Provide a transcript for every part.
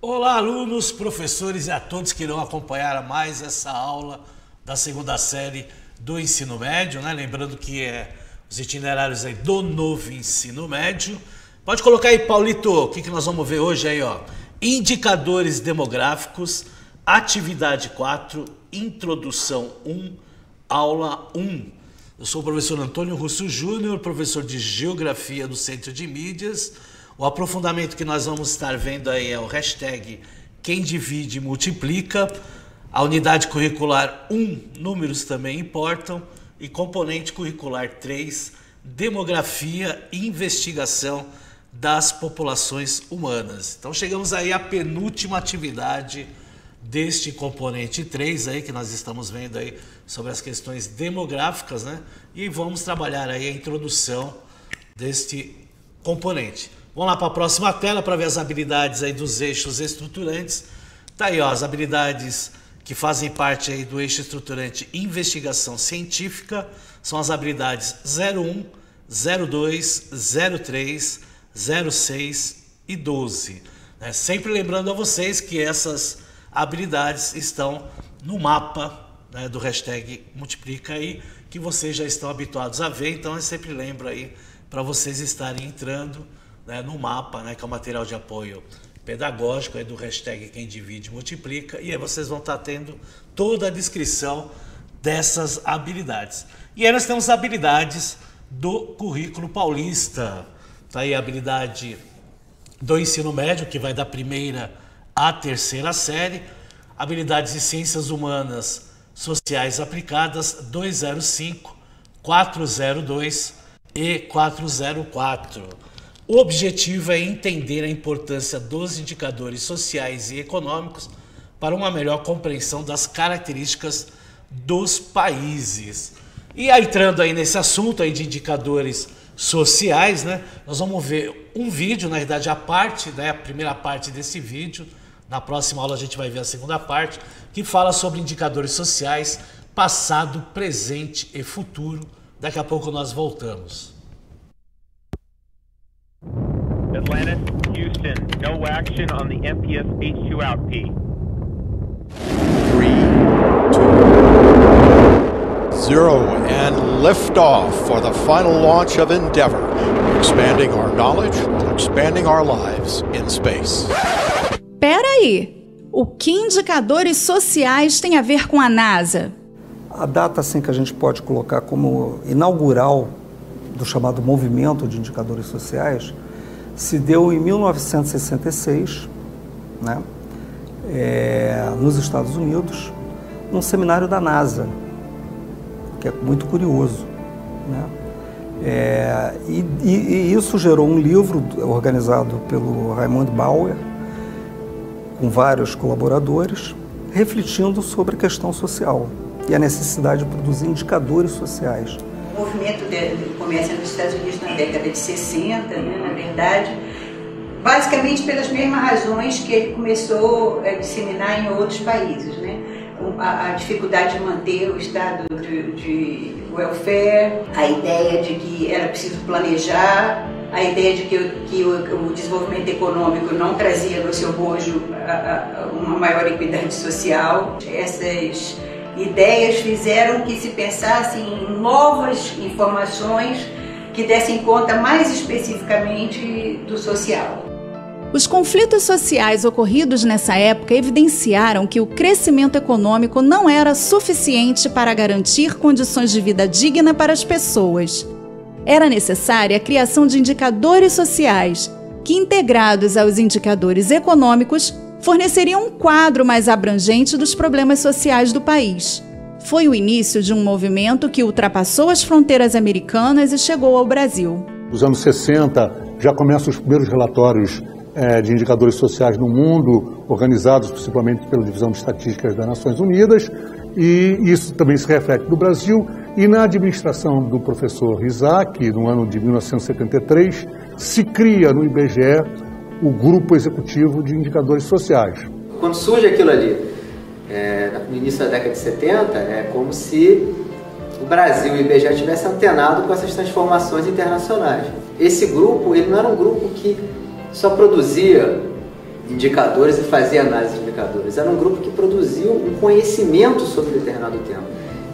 Olá, alunos, professores e a todos que irão acompanhar mais essa aula da segunda série do ensino médio, né? Lembrando que os itinerários aí do novo ensino médio. Pode colocar aí, Paulito, o que nós vamos ver hoje aí, ó. Indicadores demográficos, atividade 4, introdução 1, aula 1. Eu sou o professor Antônio Russo Júnior, professor de Geografia do Centro de Mídias. O aprofundamento que nós vamos estar vendo aí é o hashtag Quem Divide Multiplica. A unidade curricular 1, números também importam. E componente curricular 3, demografia e investigação das populações humanas. Então chegamos aí à penúltima atividade deste componente 3 aí que nós estamos vendo aí sobre as questões demográficas, né? E vamos trabalhar aí a introdução deste componente. Vamos lá para a próxima tela para ver as habilidades aí dos eixos estruturantes. Tá aí, ó, as habilidades que fazem parte aí do eixo estruturante investigação científica são as habilidades 01, 02, 03, 06 e 12. Né? Sempre lembrando a vocês que essas habilidades estão no mapa, né, do hashtag Multiplica aí, que vocês já estão habituados a ver. Então eu sempre lembro aí para vocês estarem entrando, né, no mapa, né, que é o material de apoio pedagógico aí do hashtag Quem Divide Multiplica, e aí vocês vão estar tendo toda a descrição dessas habilidades. E aí nós temos habilidades do currículo paulista. Tá aí a habilidade do ensino médio, que vai da primeira à terceira série, habilidades de ciências humanas sociais aplicadas 205, 402 e 404. O objetivo é entender a importância dos indicadores sociais e econômicos para uma melhor compreensão das características dos países. E aí, entrando aí nesse assunto aí de indicadores sociais, né, nós vamos ver um vídeo, na verdade a parte, né, a primeira parte desse vídeo. Na próxima aula a gente vai ver a segunda parte, que fala sobre indicadores sociais, passado, presente e futuro. Daqui a pouco nós voltamos. Atlanta, Houston, no action on the MPS H2 out P. 3, 2, 0, and liftoff for the final launch of Endeavour, expanding our knowledge, expanding our lives in space. Pera aí, o que indicadores sociais têm a ver com a NASA? A data assim que a gente pode colocar como inaugural do chamado movimento de indicadores sociais se deu em 1966, né, nos Estados Unidos, num seminário da NASA, que é muito curioso, né? E isso gerou um livro organizado pelo Raymond Bauer, com vários colaboradores, refletindo sobre a questão social e a necessidade de produzir indicadores sociais. O movimento começa nos Estados Unidos na década de 60, né, na verdade, basicamente pelas mesmas razões que ele começou a disseminar em outros países, né? A dificuldade de manter o estado de welfare, a ideia de que era preciso planejar, a ideia de que o desenvolvimento econômico não trazia no seu bojo uma maior equidade social. Essas ideias fizeram que se pensasse em novas informações que dessem conta mais especificamente do social. Os conflitos sociais ocorridos nessa época evidenciaram que o crescimento econômico não era suficiente para garantir condições de vida digna para as pessoas. Era necessária a criação de indicadores sociais, que, integrados aos indicadores econômicos, forneceriam um quadro mais abrangente dos problemas sociais do país. Foi o início de um movimento que ultrapassou as fronteiras americanas e chegou ao Brasil. Nos anos 60 já começam os primeiros relatórios de indicadores sociais no mundo, organizados principalmente pela Divisão de Estatísticas das Nações Unidas, e isso também se reflete no Brasil. E na administração do professor Isaac, no ano de 1973, se cria no IBGE o Grupo Executivo de Indicadores Sociais. Quando surge aquilo ali, no início da década de 70, é como se o Brasil e o IBGE estivessem antenados com essas transformações internacionais. Esse grupo, ele não era um grupo que só produzia indicadores e fazia análise de indicadores. Era um grupo que produziu um conhecimento sobre determinado tema.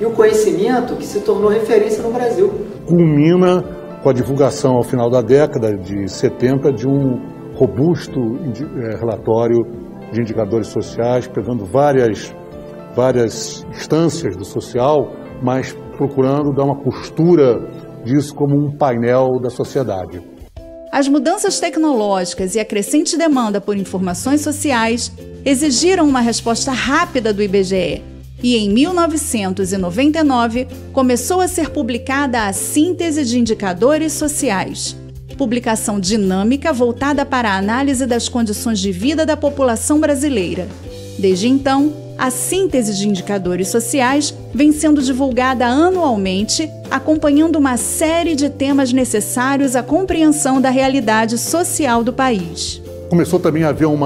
E o conhecimento que se tornou referência no Brasil. Culmina com a divulgação ao final da década de 70 de um robusto relatório de indicadores sociais, pegando várias instâncias do social, mas procurando dar uma costura disso como um painel da sociedade. As mudanças tecnológicas e a crescente demanda por informações sociais exigiram uma resposta rápida do IBGE. E em 1999 começou a ser publicada a Síntese de Indicadores Sociais, publicação dinâmica voltada para a análise das condições de vida da população brasileira. Desde então, a Síntese de Indicadores Sociais vem sendo divulgada anualmente, acompanhando uma série de temas necessários à compreensão da realidade social do país. Começou também a haver um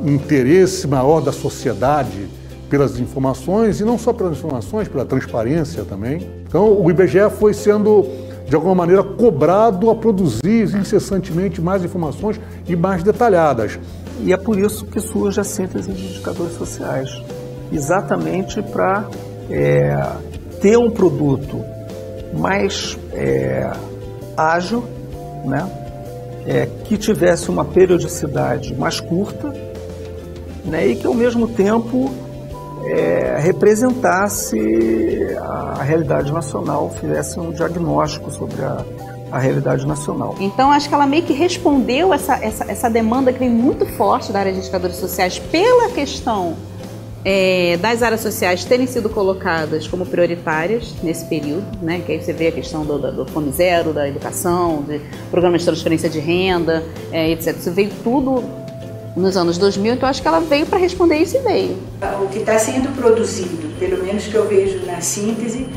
interesse maior da sociedade pelas informações, e não só pelas informações, pela transparência também. Então, o IBGE foi sendo, de alguma maneira, cobrado a produzir incessantemente mais informações e mais detalhadas. E é por isso que surge a síntese de indicadores sociais, exatamente para ter um produto mais ágil, né? Que tivesse uma periodicidade mais curta, né? E que, ao mesmo tempo, representasse a realidade nacional, fizesse um diagnóstico sobre a realidade nacional. Então, acho que ela meio que respondeu essa demanda que vem muito forte da área de indicadores sociais pela questão das áreas sociais terem sido colocadas como prioritárias nesse período, né? Que aí você vê a questão do Fome Zero, da educação, de programas de transferência de renda, etc. Isso veio tudo nos anos 2000, então acho que ela veio para responder isso e veio. O que está sendo produzido, pelo menos que eu vejo na síntese,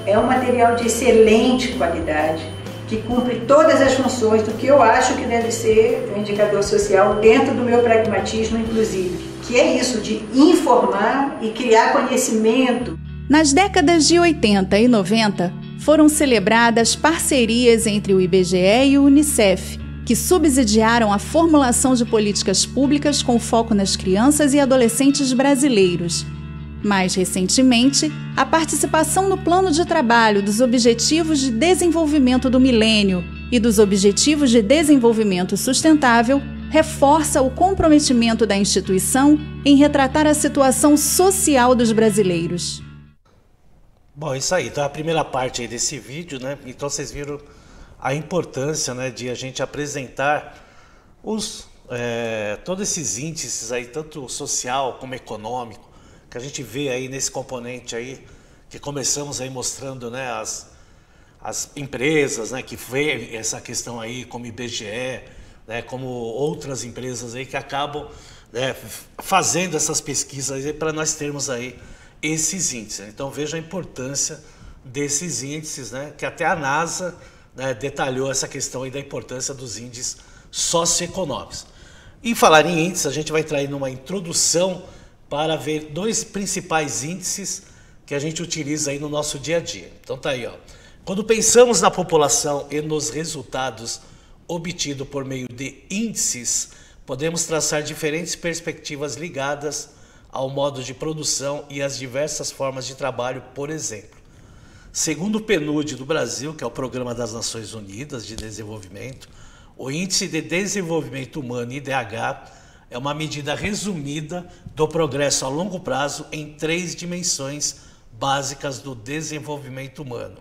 é um material de excelente qualidade, que cumpre todas as funções do que eu acho que deve ser um indicador social dentro do meu pragmatismo, inclusive, que é isso de informar e criar conhecimento. Nas décadas de 80 e 90, foram celebradas parcerias entre o IBGE e o Unicef, que subsidiaram a formulação de políticas públicas com foco nas crianças e adolescentes brasileiros. Mais recentemente, a participação no Plano de Trabalho dos Objetivos de Desenvolvimento do Milênio e dos Objetivos de Desenvolvimento Sustentável reforça o comprometimento da instituição em retratar a situação social dos brasileiros. Bom, isso aí. Então, a primeira parte aí desse vídeo, né? Então, vocês viram a importância, né, de a gente apresentar todos esses índices aí, tanto social como econômico, que a gente vê aí nesse componente aí, que começamos aí mostrando, né, as empresas, né, que vê essa questão aí como IBGE, né, como outras empresas aí que acabam, né, fazendo essas pesquisas aí para nós termos aí esses índices. Então veja a importância desses índices, né, que até a NASA, né, detalhou essa questão aí da importância dos índices socioeconômicos. E falar em índices, a gente vai entrar aí numa introdução para ver dois principais índices que a gente utiliza aí no nosso dia a dia. Então tá aí, ó. Quando pensamos na população e nos resultados obtidos por meio de índices, podemos traçar diferentes perspectivas ligadas ao modo de produção e às diversas formas de trabalho, por exemplo. Segundo o PNUD do Brasil, que é o Programa das Nações Unidas de Desenvolvimento, o Índice de Desenvolvimento Humano, IDH, é uma medida resumida do progresso a longo prazo em 3 dimensões básicas do desenvolvimento humano: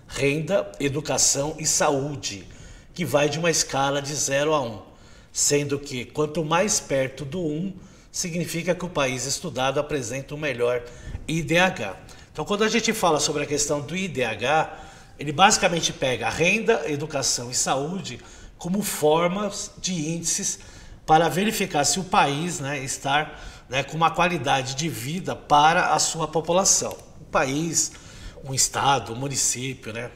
renda, educação e saúde, que vai de uma escala de 0 a 1, sendo que quanto mais perto do 1, significa que o país estudado apresenta um melhor IDH. Então, quando a gente fala sobre a questão do IDH, ele basicamente pega a renda, educação e saúde como formas de índices para verificar se o país, né, está, né, com uma qualidade de vida para a sua população. O país, um estado, um município, né?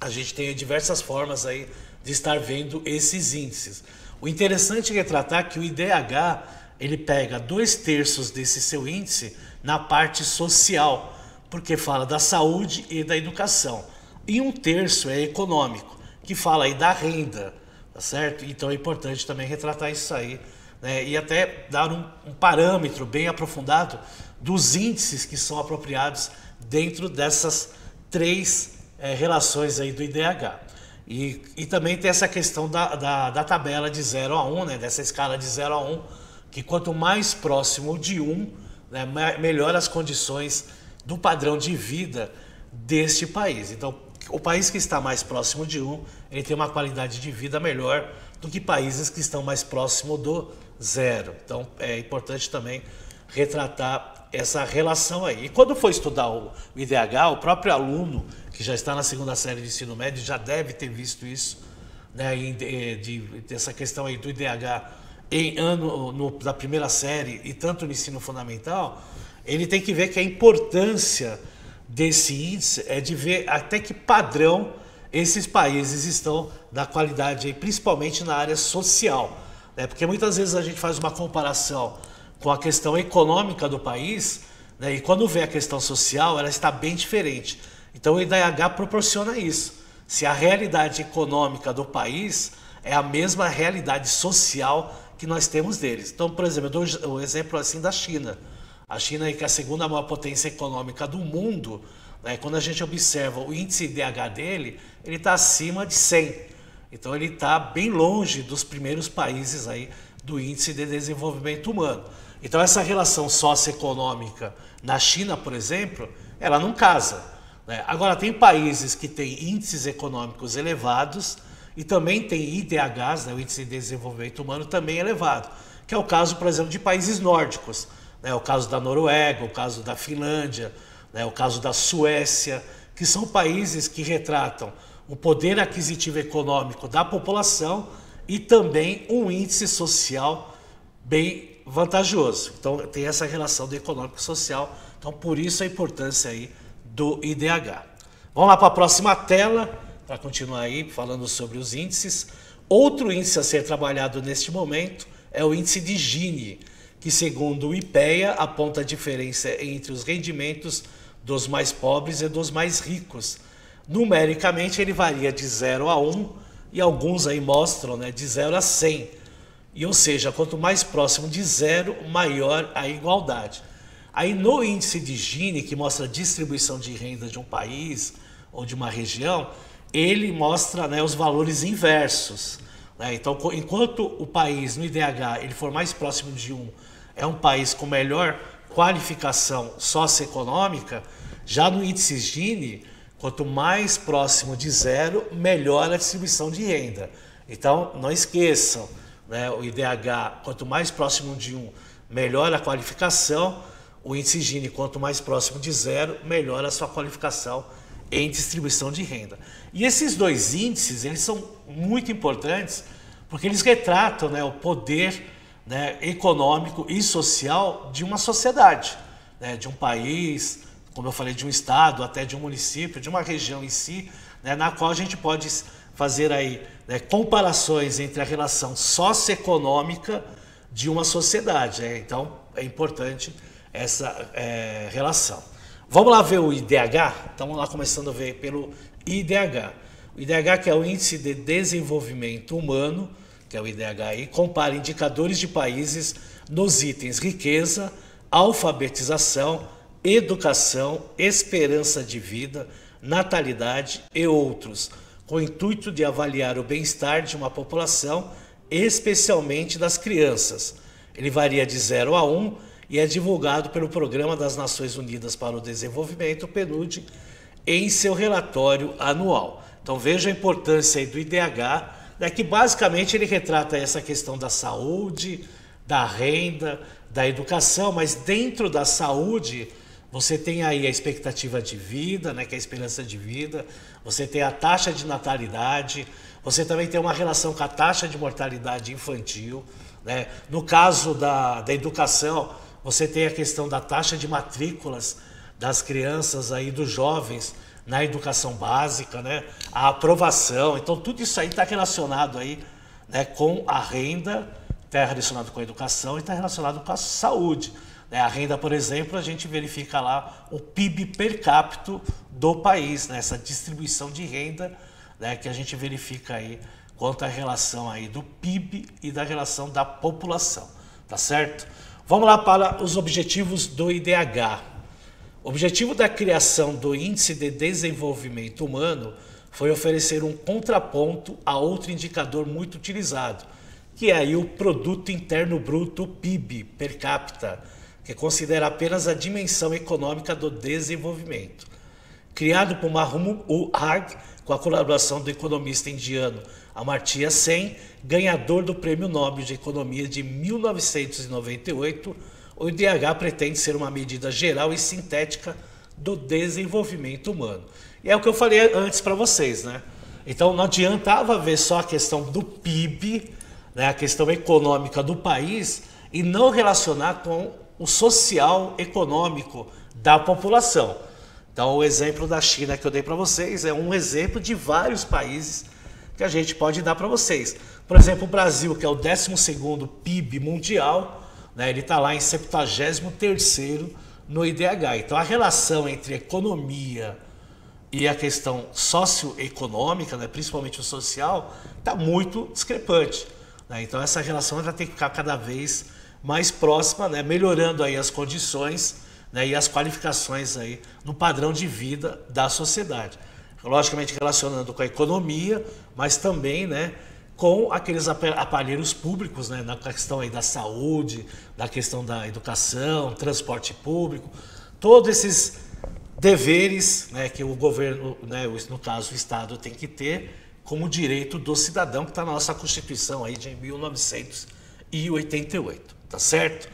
A gente tem diversas formas aí de estar vendo esses índices. O interessante é retratar que o IDH, ele pega 2/3 desse seu índice na parte social, porque fala da saúde e da educação. E 1/3 é econômico, que fala aí da renda, tá certo? Então é importante também retratar isso aí, né, e até dar um parâmetro bem aprofundado dos índices que são apropriados dentro dessas 3 relações aí do IDH. E também tem essa questão da tabela de 0 a 1, né, dessa escala de 0 a 1, que quanto mais próximo de 1, né, melhor as condições do padrão de vida deste país. Então, o país que está mais próximo de 1, ele tem uma qualidade de vida melhor do que países que estão mais próximo do 0. Então, é importante também retratar essa relação aí. E quando for estudar o IDH, o próprio aluno que já está na 2ª série de ensino médio já deve ter visto isso, né, dessa questão aí do IDH da 1ª série e tanto no ensino fundamental. Ele tem que ver que a importância desse índice é de ver até que padrão esses países estão da qualidade, aí, principalmente na área social, né? Porque muitas vezes a gente faz uma comparação com a questão econômica do país, né, e quando vê a questão social, ela está bem diferente. Então o IDH proporciona isso. Se a realidade econômica do país é a mesma realidade social que nós temos deles. Então, por exemplo, eu dou um exemplo assim da China. A China, que é a 2ª maior potência econômica do mundo, né, quando a gente observa o índice IDH dele, ele está acima de 100. Então ele está bem longe dos primeiros países aí do índice de desenvolvimento humano. Então essa relação socioeconômica na China, por exemplo, ela não casa, né? Agora tem países que têm índices econômicos elevados e também tem IDHs, né, o índice de desenvolvimento humano também elevado, que é o caso, por exemplo, de países nórdicos, né, o caso da Noruega, o caso da Finlândia, né, o caso da Suécia, que são países que retratam o poder aquisitivo econômico da população e também um índice social bem vantajoso. Então tem essa relação do econômico e social, então por isso a importância aí do IDH. Vamos lá para a próxima tela, para continuar aí falando sobre os índices. Outro índice a ser trabalhado neste momento é o índice de Gini, que segundo o IPEA aponta a diferença entre os rendimentos dos mais pobres e dos mais ricos. Numericamente ele varia de 0 a 1 e alguns aí mostram, né, de 0 a 100. E, ou seja, quanto mais próximo de 0, maior a igualdade. Aí no índice de Gini, que mostra a distribuição de renda de um país ou de uma região, ele mostra, né, os valores inversos, né? Então, enquanto o país no IDH ele for mais próximo de 1, é um país com melhor qualificação socioeconômica, já no índice Gini, quanto mais próximo de 0, melhor a distribuição de renda. Então, não esqueçam, né, o IDH, quanto mais próximo de 1, melhor a qualificação. O índice Gini, quanto mais próximo de 0, melhor a sua qualificação em distribuição de renda. E esses dois índices, eles são muito importantes porque eles retratam, né, o poder, né, econômico e social de uma sociedade, né, de um país, como eu falei, de um estado, até de um município, de uma região em si, né, na qual a gente pode fazer aí, né, comparações entre a relação socioeconômica de uma sociedade. Né? Então, é importante essa relação. Vamos lá ver o IDH? Então, vamos lá começando a ver pelo IDH. O IDH, que é o Índice de Desenvolvimento Humano, que é o IDH, compara indicadores de países nos itens riqueza, alfabetização, educação, esperança de vida, natalidade e outros, com o intuito de avaliar o bem-estar de uma população, especialmente das crianças. Ele varia de 0 a 1 e é divulgado pelo Programa das Nações Unidas para o Desenvolvimento, PNUD, em seu relatório anual. Então veja a importância aí do IDH, né, que basicamente ele retrata essa questão da saúde, da renda, da educação, mas dentro da saúde você tem aí a expectativa de vida, né, que é a esperança de vida, você tem a taxa de natalidade, você também tem uma relação com a taxa de mortalidade infantil, né? No caso da educação, você tem a questão da taxa de matrículas das crianças aí, dos jovens na educação básica, né? A aprovação, então tudo isso aí está relacionado aí, né, com a renda, está relacionado com a educação e está relacionado com a saúde. A renda, por exemplo, a gente verifica lá o PIB per capita do país, né? Essa distribuição de renda, né, que a gente verifica aí quanto à relação aí do PIB e da relação da população, tá certo? Vamos lá para os objetivos do IDH. O objetivo da criação do Índice de Desenvolvimento Humano foi oferecer um contraponto a outro indicador muito utilizado, que é aí o Produto Interno Bruto, PIB, per capita, que considera apenas a dimensão econômica do desenvolvimento. Criado por Mahmoud Haq, com a colaboração do economista indiano Amartya Sen, ganhador do Prêmio Nobel de Economia de 1998, o IDH pretende ser uma medida geral e sintética do desenvolvimento humano. E é o que eu falei antes para vocês, né? Então não adiantava ver só a questão do PIB, né, a questão econômica do país, e não relacionar com o social econômico da população. Então o exemplo da China que eu dei para vocês é um exemplo de vários países que a gente pode dar para vocês. Por exemplo, o Brasil, que é o 12º PIB mundial, né, ele está lá em 73º no IDH. Então a relação entre economia e a questão socioeconômica, né, principalmente o social, está muito discrepante, né? Então essa relação ela tem que ficar cada vez mais próxima, né, melhorando aí as condições, né, e as qualificações aí no padrão de vida da sociedade. Logicamente relacionando com a economia, mas também, né, com aqueles aparelhos públicos, né, na questão aí da saúde, na questão da educação, transporte público, todos esses deveres, né, que o governo, né, no caso o Estado, tem que ter como direito do cidadão, que está na nossa Constituição aí de 1988, tá certo?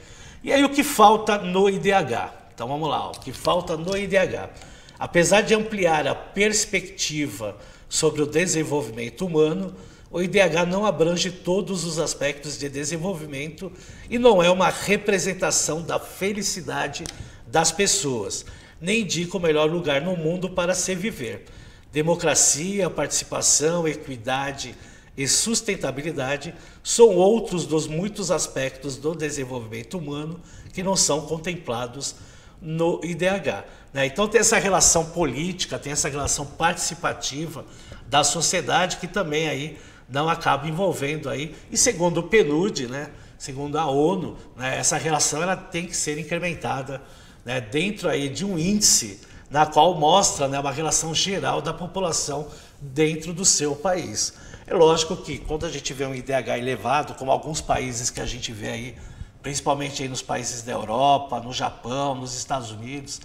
E aí o que falta no IDH? Então vamos lá, o que falta no IDH? Apesar de ampliar a perspectiva sobre o desenvolvimento humano, o IDH não abrange todos os aspectos de desenvolvimento e não é uma representação da felicidade das pessoas, nem indica o melhor lugar no mundo para se viver. Democracia, participação, equidade e sustentabilidade são outros dos muitos aspectos do desenvolvimento humano que não são contemplados no IDH. Né? Então tem essa relação política, tem essa relação participativa da sociedade que também aí não acaba envolvendo aí, e segundo o PNUD, né, segundo a ONU, né, essa relação ela tem que ser incrementada, né, dentro aí de um índice na qual mostra, né, uma relação geral da população dentro do seu país. É lógico que quando a gente vê um IDH elevado, como alguns países que a gente vê aí, principalmente aí nos países da Europa, no Japão, nos Estados Unidos,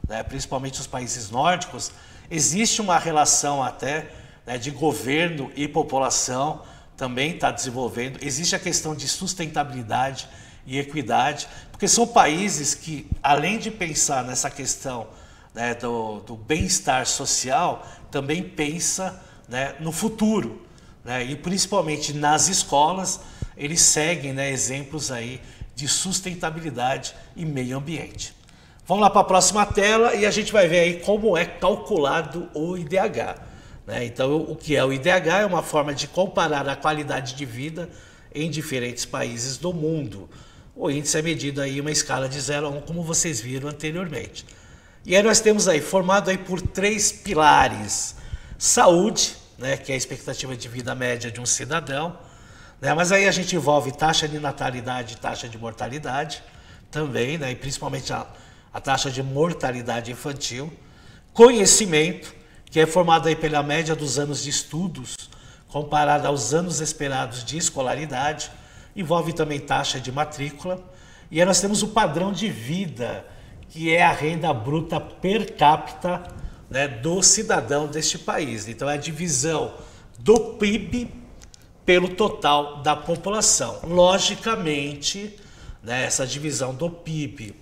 né, principalmente os países nórdicos, existe uma relação até, né, de governo e população, também está desenvolvendo. Existe a questão de sustentabilidade e equidade, porque são países que, além de pensar nessa questão, né, do bem-estar social, também pensa, né, no futuro, né, e principalmente nas escolas, eles seguem, né, exemplos aí de sustentabilidade e meio ambiente. Vamos lá para a próxima tela e a gente vai ver aí como é calculado o IDH. Né? Então, o que é o IDH é uma forma de comparar a qualidade de vida em diferentes países do mundo. O índice é medido aí em uma escala de 0 a 1, como vocês viram anteriormente. E aí nós temos aí, formado aí por 3 pilares. Saúde, né, que é a expectativa de vida média de um cidadão, né, mas aí a gente envolve taxa de natalidade e taxa de mortalidade também, né, e principalmente a taxa de mortalidade infantil. Conhecimento, que é formado aí pela média dos anos de estudos, comparada aos anos esperados de escolaridade, envolve também taxa de matrícula. E aí nós temos o padrão de vida, que é a renda bruta per capita, né, do cidadão deste país. Então é a divisão do PIB pelo total da população. Logicamente, né, essa divisão do PIB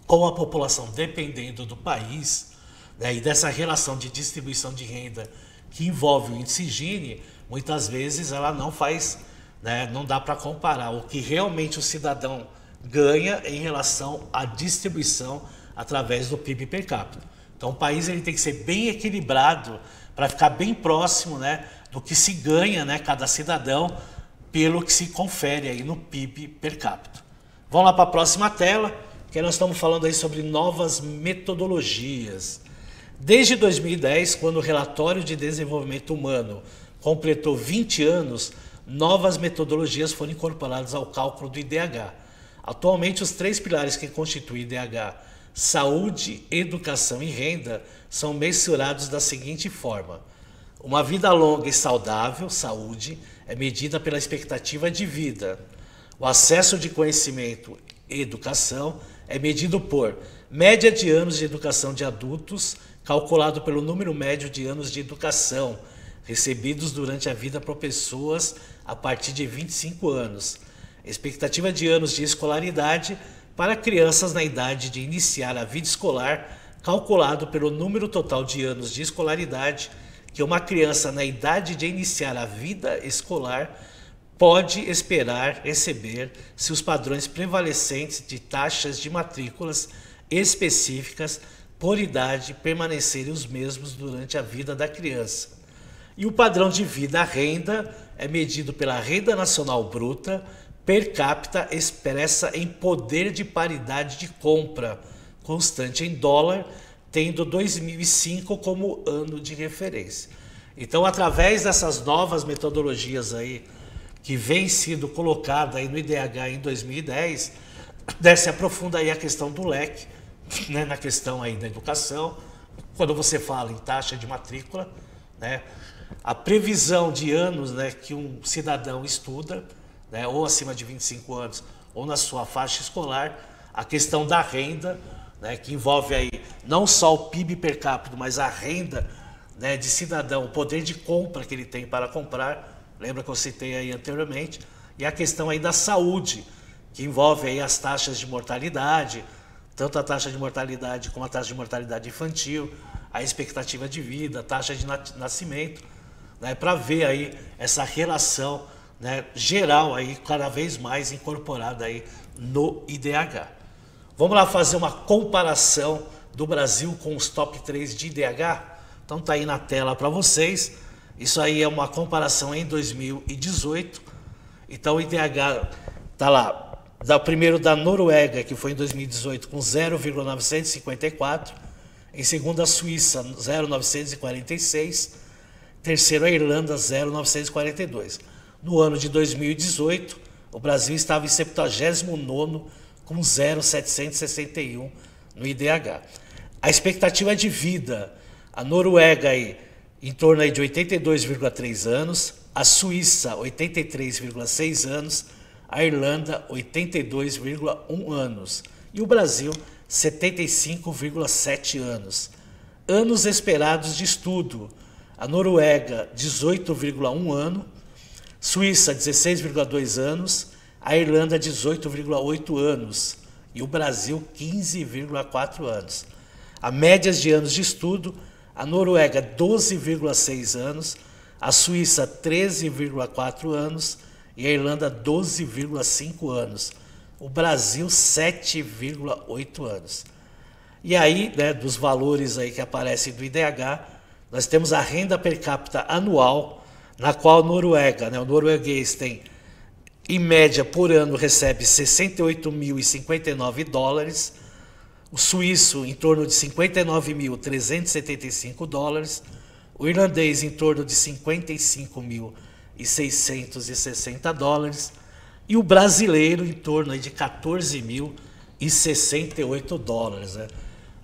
com a população dependendo do país, né, e dessa relação de distribuição de renda que envolve o índice Gini, muitas vezes ela não faz, né, não dá para comparar o que realmente o cidadão ganha em relação à distribuição através do PIB per capita. Então o país ele tem que ser bem equilibrado para ficar bem próximo, né, do que se ganha, né, cada cidadão pelo que se confere aí no PIB per capita. Vamos lá para a próxima tela, que nós estamos falando aí sobre novas metodologias. Desde 2010, quando o Relatório de Desenvolvimento Humano completou 20 anos, novas metodologias foram incorporadas ao cálculo do IDH. Atualmente, os 3 pilares que constituem o IDH, saúde, educação e renda, são mensurados da seguinte forma. Uma vida longa e saudável, saúde, é medida pela expectativa de vida. O acesso de conhecimento e educação é medido por média de anos de educação de adultos, calculado pelo número médio de anos de educação recebidos durante a vida por pessoas a partir de 25 anos. Expectativa de anos de escolaridade para crianças na idade de iniciar a vida escolar, calculado pelo número total de anos de escolaridade que uma criança na idade de iniciar a vida escolar pode esperar receber se os padrões prevalecentes de taxas de matrículas específicas por idade permanecerem os mesmos durante a vida da criança. E o padrão de vida, a renda, é medido pela renda nacional bruta per capita expressa em poder de paridade de compra constante em dólar, tendo 2005 como ano de referência. Então, através dessas novas metodologias aí que vem sido colocada aí no IDH em 2010, se aprofunda aí a questão do leque, né, na questão aí da educação, quando você fala em taxa de matrícula, né, a previsão de anos, né, que um cidadão estuda, né, ou acima de 25 anos, ou na sua faixa escolar, a questão da renda, né, que envolve aí não só o PIB per capita, mas a renda, né, de cidadão, o poder de compra que ele tem para comprar, lembra que eu citei aí anteriormente, e a questão aí da saúde, que envolve aí as taxas de mortalidade, tanto a taxa de mortalidade como a taxa de mortalidade infantil, a expectativa de vida, a taxa de nascimento, né, para ver aí essa relação, né, geral aí cada vez mais incorporada aí no IDH. Vamos lá fazer uma comparação do Brasil com os top 3 de IDH? Então tá aí na tela para vocês. Isso aí é uma comparação em 2018. Então o IDH tá lá. Primeiro da Noruega, que foi em 2018 com 0,954. Em segundo a Suíça, 0,946. Terceiro a Irlanda, 0,942. No ano de 2018, o Brasil estava em 79º com 0,761 no IDH. A expectativa de vida, a Noruega aí, em torno aí de 82,3 anos, a Suíça 83,6 anos, a Irlanda 82,1 anos e o Brasil 75,7 anos. Anos esperados de estudo, a Noruega 18,1 ano, Suíça 16,2 anos, a Irlanda 18,8 anos e o Brasil 15,4 anos. A médias de anos de estudo, a Noruega 12,6 anos, a Suíça 13,4 anos e a Irlanda 12,5 anos. O Brasil 7,8 anos. E aí, né, dos valores aí que aparecem do IDH, nós temos a renda per capita anual, na qual a Noruega, né, o norueguês tem, em média, por ano, recebe 68.059 dólares, o suíço em torno de 59.375 dólares, o irlandês em torno de 55.660 dólares e o brasileiro em torno de 14.068 dólares. Né?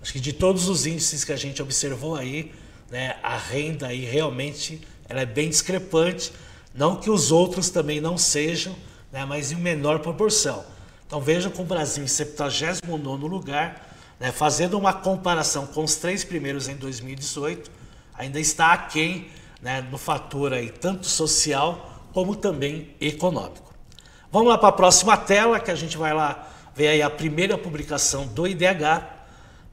Acho que de todos os índices que a gente observou aí, né, a renda aí realmente ela é bem discrepante, não que os outros também não sejam, né, mas em menor proporção. Então vejam que o Brasil em 79º lugar, né, fazendo uma comparação com os 3 primeiros em 2018, ainda está aquém, né, no fator aí, tanto social como também econômico. Vamos lá para a próxima tela, que a gente vai lá ver aí a primeira publicação do IDH,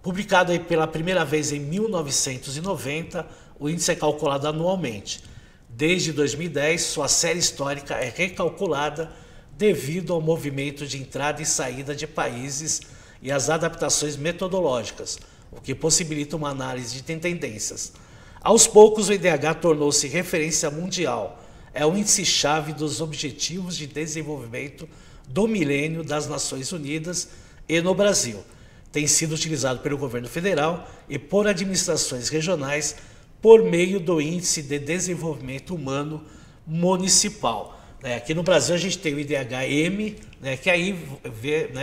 publicado aí pela primeira vez em 1990, o índice é calculado anualmente. Desde 2010, sua série histórica é recalculada devido ao movimento de entrada e saída de países e às adaptações metodológicas, o que possibilita uma análise de tendências. Aos poucos, o IDH tornou-se referência mundial. É o índice-chave dos Objetivos de Desenvolvimento do Milênio das Nações Unidas e no Brasil. Tem sido utilizado pelo governo federal e por administrações regionais por meio do Índice de Desenvolvimento Humano Municipal. Aqui no Brasil a gente tem o IDH-M, que aí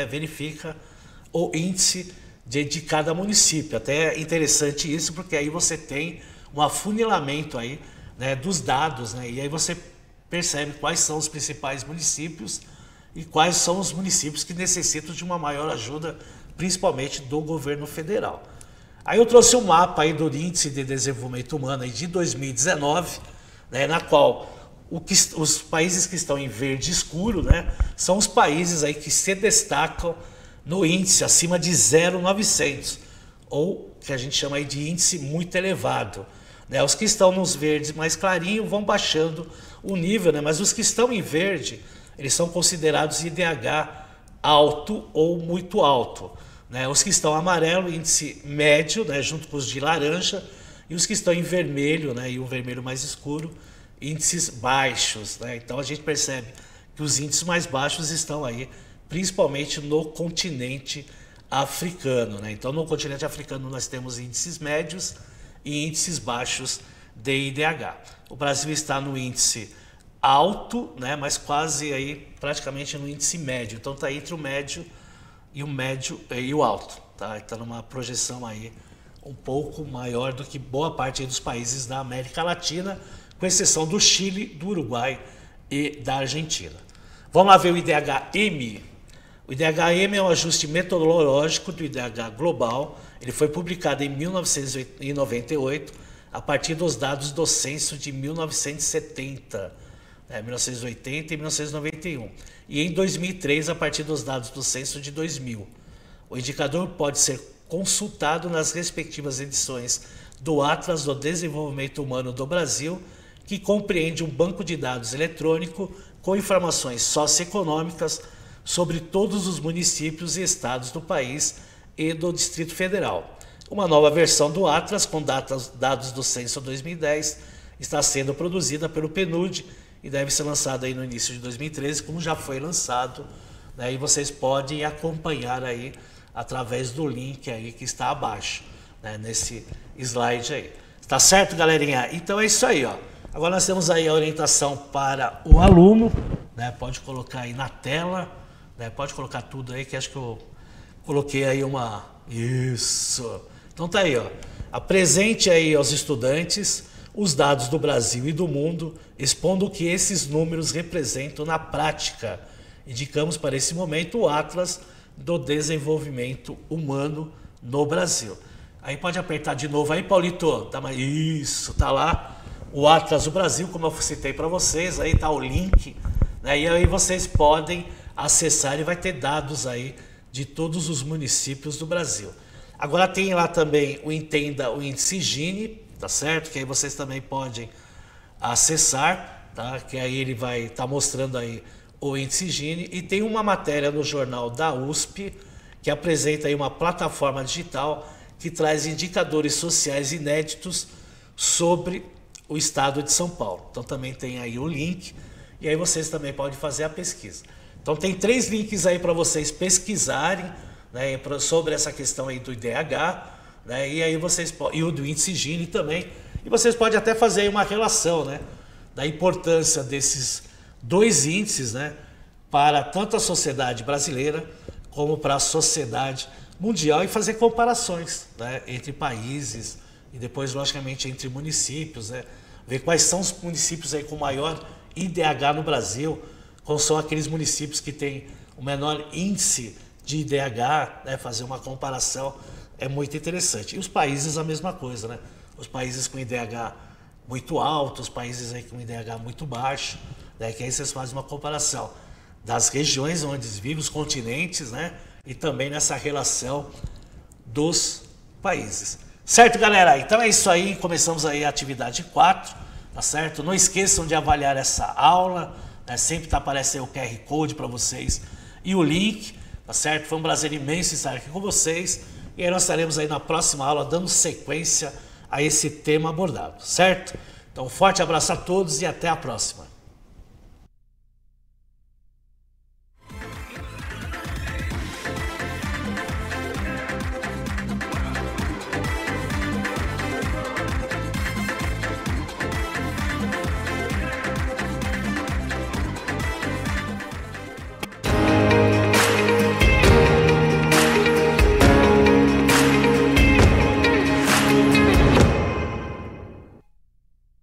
verifica o índice de cada município. Até é interessante isso, porque aí você tem um afunilamento aí, dos dados, e aí você percebe quais são os principais municípios e quais são os municípios que necessitam de uma maior ajuda, principalmente do governo federal. Aí eu trouxe um mapa aí do Índice de Desenvolvimento Humano aí de 2019, na qual os países que estão em verde escuro, são os países aí que se destacam no índice acima de 0,900, ou que a gente chama aí de índice muito elevado. Os que estão nos verdes mais clarinhos vão baixando o nível, mas os que estão em verde, eles são considerados IDH alto ou muito alto. Os que estão amarelo, índice médio, junto com os de laranja, e os que estão em vermelho, e o vermelho mais escuro, índices baixos. Então a gente percebe que os índices mais baixos estão aí, principalmente no continente africano. Então no continente africano nós temos índices médios e índices baixos de IDH. O Brasil está no índice alto, mas quase aí praticamente no índice médio. Então está entre o médio e o alto. Está numa projeção aí um pouco maior do que boa parte dos países da América Latina, com exceção do Chile, do Uruguai e da Argentina. Vamos lá ver o IDH-M. O IDH-M é um ajuste metodológico do IDH global. Ele foi publicado em 1998, a partir dos dados do censo de 1970, 1980 e 1991. E em 2003, a partir dos dados do censo de 2000. O indicador pode ser consultado nas respectivas edições do Atlas do Desenvolvimento Humano do Brasil, que compreende um banco de dados eletrônico com informações socioeconômicas sobre todos os municípios e estados do país e do Distrito Federal. Uma nova versão do Atlas, com dados do Censo 2010, está sendo produzida pelo PNUD e deve ser lançada aí no início de 2013, como já foi lançado, e vocês podem acompanhar aí através do link aí que está abaixo, nesse slide aí. Tá certo, galerinha? Então é isso aí, ó. Agora nós temos aí a orientação para o aluno, pode colocar aí na tela, pode colocar tudo aí, que acho que eu coloquei aí uma... Isso! Então tá aí, ó. Apresente aí aos estudantes os dados do Brasil e do mundo, expondo o que esses números representam na prática. Indicamos para esse momento o Atlas do Desenvolvimento Humano no Brasil. Aí pode apertar de novo aí, Paulito. Tá, isso, tá lá. O Atlas do Brasil, como eu citei para vocês, aí tá o link, e aí vocês podem acessar e vai ter dados aí de todos os municípios do Brasil. Agora tem lá também o Entenda o Índice Gini, tá certo? Que aí vocês também podem acessar, tá? Que aí ele vai estar mostrando aí o Índice Gini, e tem uma matéria no jornal da USP que apresenta aí uma plataforma digital que traz indicadores sociais inéditos sobre o estado de São Paulo. Então também tem aí o link, e aí vocês também podem fazer a pesquisa. Então tem 3 links aí para vocês pesquisarem, sobre essa questão aí do IDH, e aí vocês e o do Índice Gini também, e vocês podem até fazer aí uma relação, da importância desses 2 índices, para tanto a sociedade brasileira como para a sociedade mundial, e fazer comparações, entre países e depois, logicamente, entre municípios, ver quais são os municípios aí com maior IDH no Brasil, quais são aqueles municípios que têm o menor índice de IDH, fazer uma comparação é muito interessante. E os países a mesma coisa, Os países com IDH muito alto, os países aí com IDH muito baixo, que aí vocês fazem uma comparação das regiões onde vivem, os continentes, e também nessa relação dos países. Certo, galera? Então é isso aí, começamos aí a atividade 4, tá certo? Não esqueçam de avaliar essa aula, sempre aparece aí o QR Code para vocês e o link, tá certo? Foi um prazer imenso estar aqui com vocês, e aí nós estaremos aí na próxima aula dando sequência a esse tema abordado, certo? Então um forte abraço a todos e até a próxima.